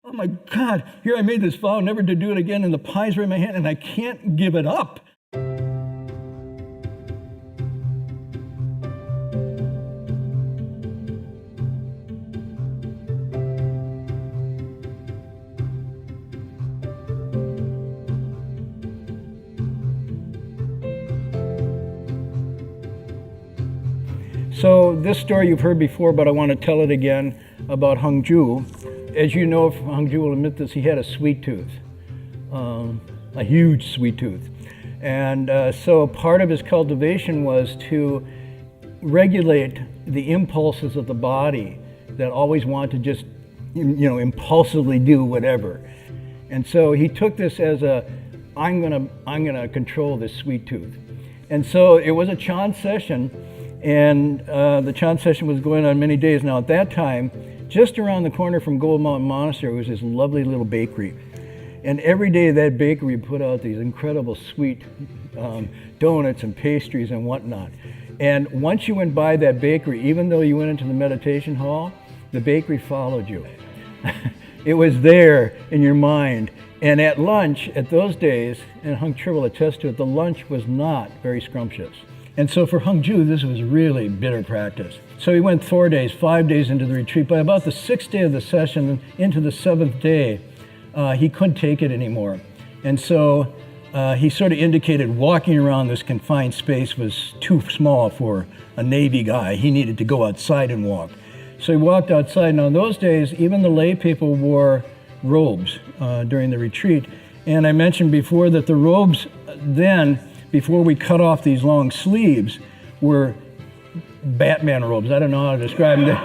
oh my God, here I made this vow never to do it again, and the pie's right in my hand, and I can't give it up. So this story you've heard before, but I want to tell it again about Hongju. As you know, Hongju will admit this, he had a sweet tooth, a huge sweet tooth. And so part of his cultivation was to regulate the impulses of the body that always want to just, impulsively do whatever. And so he took this as I'm gonna control this sweet tooth. And so it was a chant session, and the chant session was going on many days. Now at that time, just around the corner from Gold Mountain Monastery was this lovely little bakery. And every day that bakery put out these incredible sweet donuts and pastries and whatnot. And once you went by that bakery, even though you went into the meditation hall, the bakery followed you. It was there in your mind. And at lunch, at those days, and Hung Tri will attest to it, the lunch was not very scrumptious. And so for Hongju, this was really bitter practice. So he went 4 days, 5 days into the retreat. By about the 6th day of the session, into the 7th day, he couldn't take it anymore. And so he sort of indicated walking around this confined space was too small for a Navy guy. He needed to go outside and walk. So he walked outside. Now in those days, even the lay people wore robes during the retreat. And I mentioned before that the robes then, before we cut off these long sleeves, were Batman robes. I don't know how to describe them.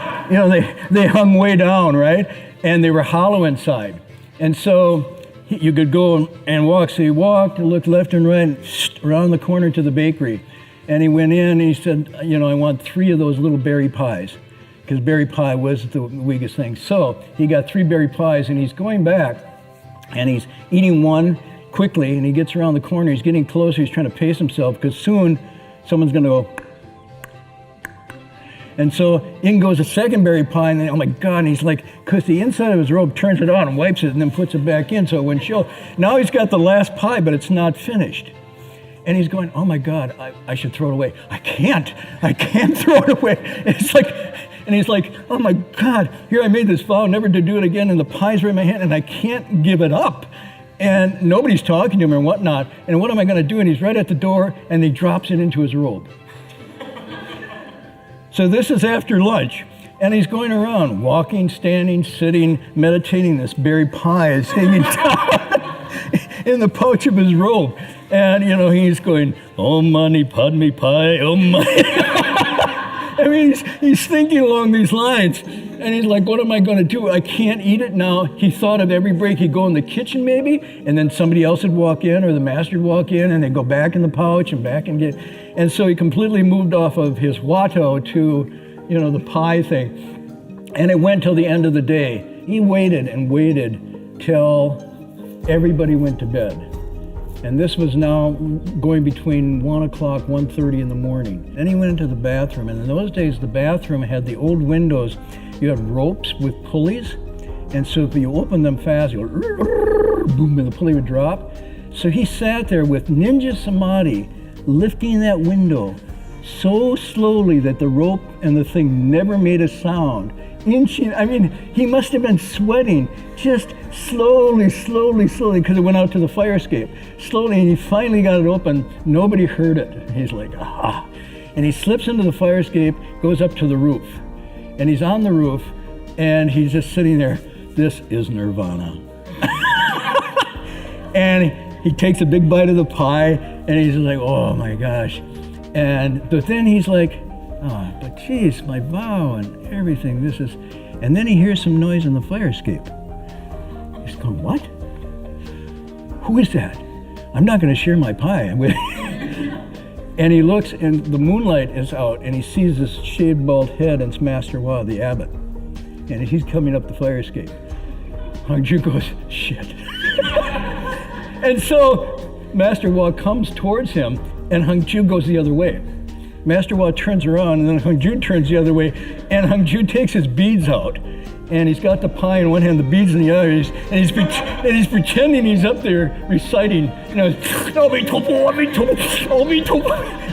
They hung way down, right? And they were hollow inside. And so you could go and walk. So he walked and looked left and right, around the corner to the bakery. And he went in and he said, I want 3 of those little berry pies, because berry pie was the weakest thing. So he got 3 berry pies, and he's going back and he's eating one quickly, and he gets around the corner, he's getting closer, he's trying to pace himself, because soon someone's going to go. And so in goes a second berry pie, and then, oh my God, and he's like, because the inside of his robe turns it on and wipes it and then puts it back in so it wouldn't show. Now he's got the last pie, but it's not finished. And he's going, oh my God, I should throw it away. I can't throw it away. And he's like, oh my God, here I made this vow never to do it again, and the pie's right in my hand, and I can't give it up. And nobody's talking to him or whatnot. And what am I going to do? And he's right at the door, and he drops it into his robe. So this is after lunch, and he's going around, walking, standing, sitting, meditating. This berry pie is hanging down in the pouch of his robe. And, he's going, Om Mani Padme Pie, Om Mani. I mean, he's thinking along these lines. And he's like, what am I going to do? I can't eat it now. He thought of every break he'd go in the kitchen maybe, and then somebody else would walk in, or the master would walk in, and they'd go back in the pouch and back and get. And so he completely moved off of his Watto to, the pie thing. And it went till the end of the day. He waited and waited till everybody went to bed. And this was now going between 1 o'clock, 1:30 in the morning. Then he went into the bathroom, and in those days the bathroom had the old windows. You had ropes with pulleys, and so if you opened them fast, you go, boom, and the pulley would drop. So he sat there with ninja samadhi, lifting that window so slowly that the rope and the thing never made a sound. He must have been sweating, just slowly, because it went out to the fire escape. Slowly, and he finally got it open. Nobody heard it. He's like, aha. And he slips into the fire escape, goes up to the roof. And he's on the roof, and he's just sitting there. This is nirvana. And he takes a big bite of the pie, and he's like, oh my gosh. But then he's like, oh, but geez, my vow and everything, this is... And then he hears some noise in the fire escape. He's going, what? Who is that? I'm not going to share my pie. And he looks, and the moonlight is out, and he sees this shaved bald head, and it's Master Hua, the abbot. And he's coming up the fire escape. Hongju goes, shit. And so Master Hua comes towards him, and Hongju goes the other way. Master Hua turns around, and then Hangju turns the other way, and Hangju takes his beads out. And he's got the pie in one hand, the beads in the other, and he's pretending he's up there reciting, you know,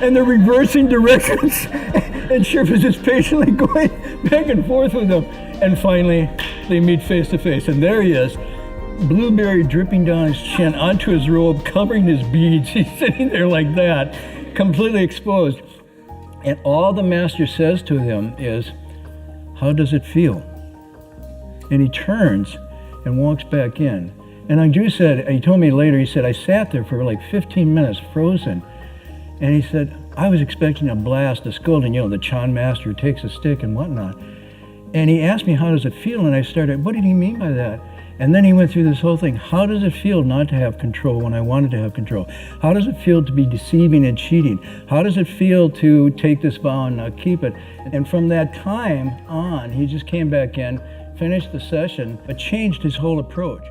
and they're reversing directions. And Sherpa's just patiently going back and forth with them. And finally, they meet face to face, and there he is, blueberry dripping down his chin onto his robe, covering his beads. He's sitting there like that, completely exposed. And all the master says to him is, "How does it feel?" And he turns and walks back in. And Hangju said, he told me later, he said, I sat there for like 15 minutes frozen. And he said, I was expecting a blast, a scolding, you know, the Chan master takes a stick and whatnot. And he asked me, how does it feel? And I started, what did he mean by that? And then he went through this whole thing. How does it feel not to have control when I wanted to have control? How does it feel to be deceiving and cheating? How does it feel to take this vow and not keep it? And from that time on, he just came back in, finished the session, but changed his whole approach.